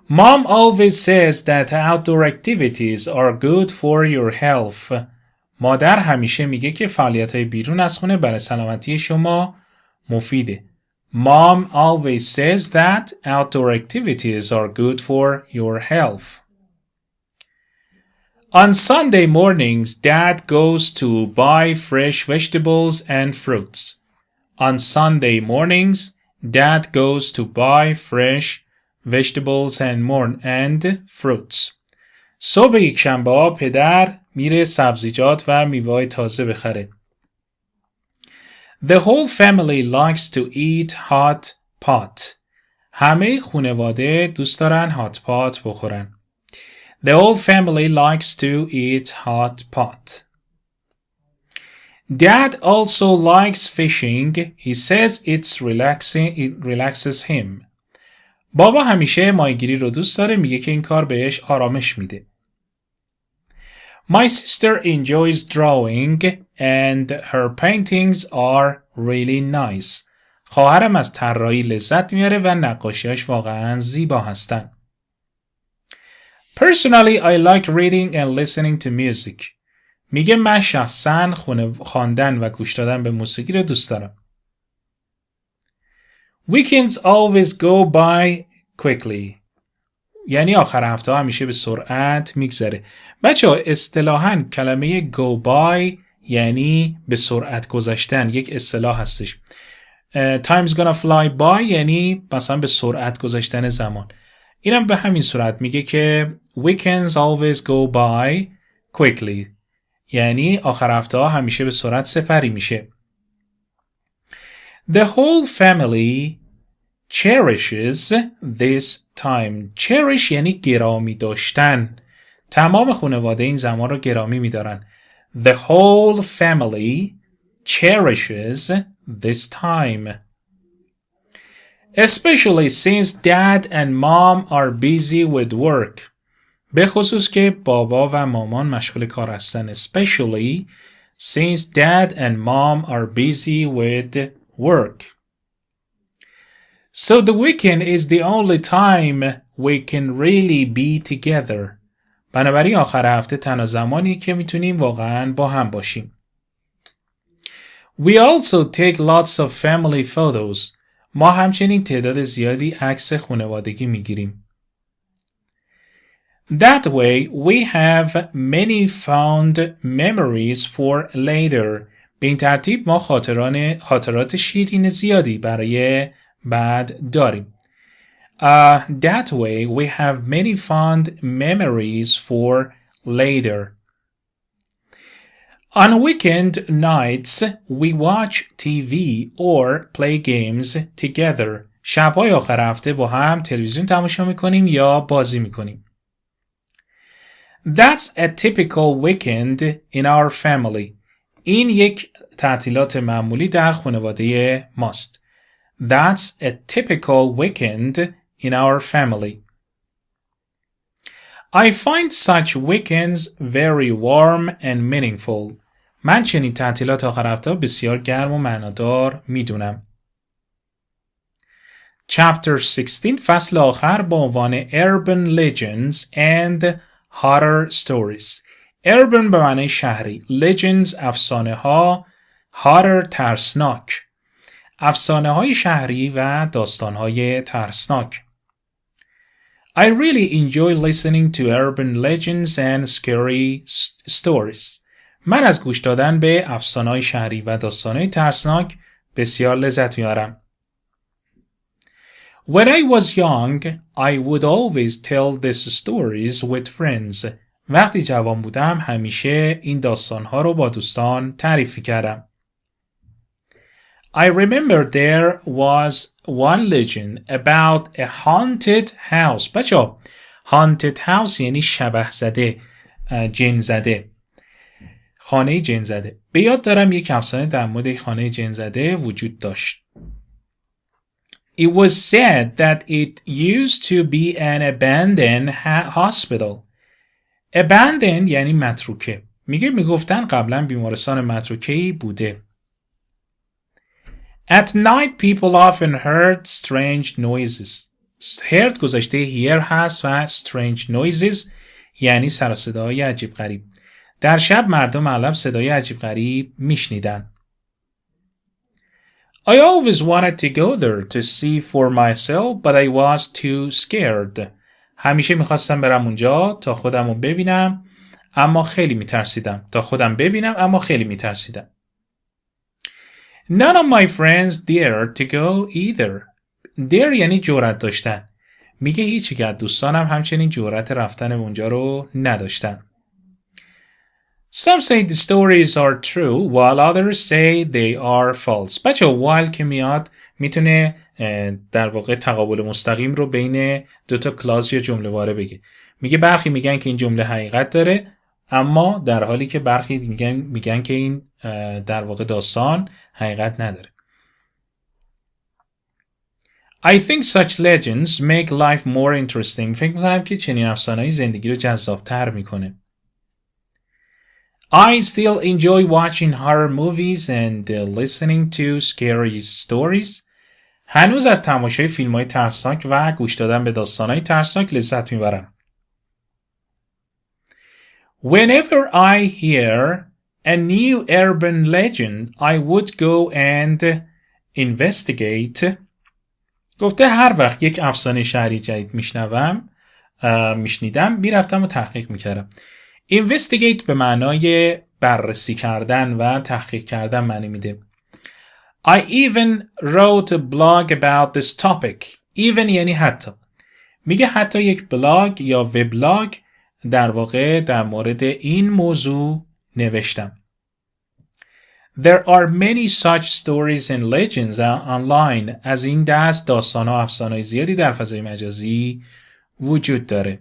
Mom always says that outdoor activities are good for your health. مادر همیشه میگه که فعالیت‌های بیرون از خونه برای سلامتی شما مفیده. Mom always says that outdoor activities are good for your health. On Sunday mornings, Dad goes to buy fresh vegetables and fruits. On Sunday mornings, Dad goes to buy fresh vegetables and fruits. صبح یکشنبه‌ها پدر میره سبزیجات و میوه‌های تازه بخره. The whole family likes to eat hot pot. همه خانواده دوست دارن hot pot بخورن. The whole family likes to eat hot pot. Dad also likes fishing. He says it relaxes him. بابا همیشه ماهیگیری رو دوست داره میگه که این کار بهش آرامش میده. My sister enjoys drawing and her paintings are really nice. خواهرم از طراحی لذت میاره و نقاشیاش واقعا زیبا هستن. Personally, I like reading and listening to music. میگه من شخصاً خواندن و گوش دادن به موسیقی رو دوست دارم. Weekends always go by quickly. یعنی آخر هفته همیشه به سرعت میگذره. بچه‌ها اصطلاحاً کلمه go by یعنی به سرعت گذشتن یک اصطلاح هستش. Time's gonna fly by یعنی مثلا به سرعت گذشتن زمان. اینم به همین صورت میگه که weekends always go by quickly یعنی آخر هفته ها همیشه به سرعت سپری میشه. The whole family cherishes this time. cherish یعنی گرامی داشتن. تمام خانواده این زمان رو گرامی میدارن. The whole family cherishes this time. Especially since dad and mom are busy with work. به خصوص که بابا و مامان مشغول کار هستن. Especially since dad and mom are busy with work. So the weekend is the only time we can really be together. بنابراین آخر هفته تنها زمانی که میتونیم واقعا با هم باشیم. We also take lots of family photos. ما همچنین تعداد زیادی عکس خانوادگی میگیریم. That way, we have many fond memories for later. به این ترتیب ما خاطرات شیرین زیادی برای بعد داریم. That way, we have many fond memories for later. On weekend nights, we watch TV or play games together. شب‌های آخر هفته با هم تلویزیون تماشا می‌کنیم یا بازی می‌کنیم. That's a typical weekend in our family. این یک تعطیلات معمولی در خانواده ماست. That's a typical weekend in our family. I find such weekends very warm and meaningful. من چنین تعطیلات آخر هفته بسیار گرم و معنادار میدونم. Chapter 16 فصل آخر با عنوان Urban Legends and Horror Stories. Urban به معنی شهری. Legends افسانه ها. Horror ترسناک. افسانه های شهری و داستان های ترسناک. I really enjoy listening to urban legends and scary stories. من از گوش دادن به افسانه های شهری و داستان های ترسناک بسیار لذت میبرم. When I was young, I would always tell these stories with friends. وقتی جوان بودم همیشه این داستانها رو با دوستان تعریف کردم. I remember there was one legend about a haunted house. بچه‌ها haunted house یعنی شبح زده، جن زده، خانه جن زده. به یاد دارم یک افسانه در مورد خانه جن زده وجود داشت. It was said that it used to be an abandoned hospital. Abandoned یعنی متروکه. میگفتن قبلا بیمارستان متروکه‌ای بوده. At night people often heard strange noises. heard گذشته hear هست و strange noises یعنی سر و صداهای عجیب غریب. در شب مردم اغلب صدای عجیب غریب میشنیدن. I always wanted to go there to see for myself but I was too scared. همیشه میخواستم برم اونجا تا خودم رو ببینم اما خیلی میترسیدم. None of my friends dared to go either. Dare یعنی جرأت داشتن. میگه هیچ یک از دوستانم همچنین جرأت رفتن اونجا رو نداشتن. Some say the stories are true while others say they are false. بچه while که میاد میتونه در واقع تقابل مستقیم رو بین دوتا کلاس یا جمله واره بگه. میگه برخی میگن که این جمله حقیقت داره اما در حالی که برخی میگن که این در واقع داستان حقیقت نداره. I think such legends make life more interesting. فکر میکنم که چنین افسانه‌ای زندگی رو جذاب‌تر میکنه. I still enjoy watching horror movies and listening to scary stories. هنوز از تماشای فیلم‌های ترسناک و گوش دادن به داستان‌های ترسناک لذت میبرم. Whenever I hear a new urban legend, I would go and investigate. گفته هر وقت یک افسانه شهری جدید میشنیدم میرفتم و تحقیق میکردم. Investigate به معنای بررسی کردن و تحقیق کردن معنی میده. I even wrote a blog about this topic. Even یعنی حتی. میگه حتی یک بلاگ یا وبلاگ در واقع در مورد این موضوع نوشتم. There are many such stories and legends online. از این دست داستان و افسانه‌های زیادی در فضای مجازی وجود داره.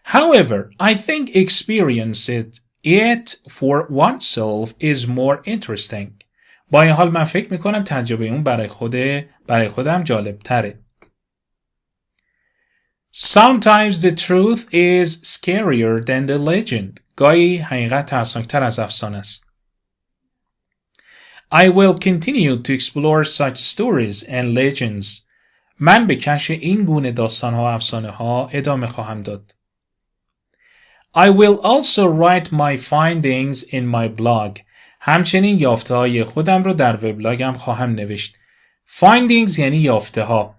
However, I think experiencing it for oneself is more interesting. با این حال من فکر میکنم تجربه اون برای خودم جالب تره. Sometimes the truth is scarier than the legend. گاهی حقیقت ترسناکتر از افسانه است. I will continue to explore such stories and legends. من به کشف این گونه داستان‌ها و افسانه‌ها ادامه خواهم داد. I will also write my findings in my blog. همچنین یافته‌های خودم رو در وبلاگم خواهم نوشت. Findings یعنی یافته‌ها.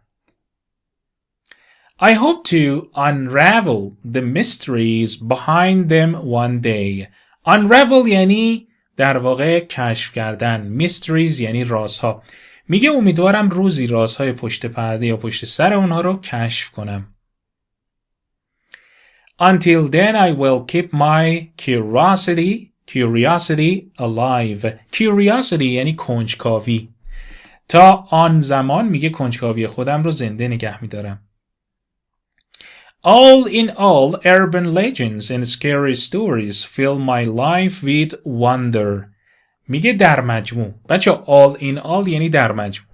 I hope to unravel the mysteries behind them one day. Unravel یعنی در واقع کشف کردن. Mysteries یعنی رازها. میگه امیدوارم روزی رازهای پشت پرده یا پشت سر اونها رو کشف کنم. Until then I will keep my curiosity alive. Curiosity یعنی کنجکاوی. تا آن زمان میگه کنجکاوی خودم رو زنده نگه میدارم. All in all, urban legends and scary stories fill my life with wonder. میگه در مجموع. بچه all in all یعنی در مجموع.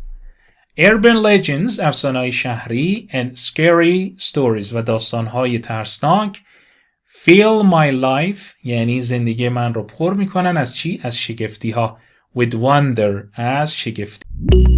Urban legends افسانه‌های شهری and scary stories و داستان‌های ترسناک fill my life یعنی زندگی من رو پر میکنن از چی؟ از شگفتی ها. With wonder از شگفتی.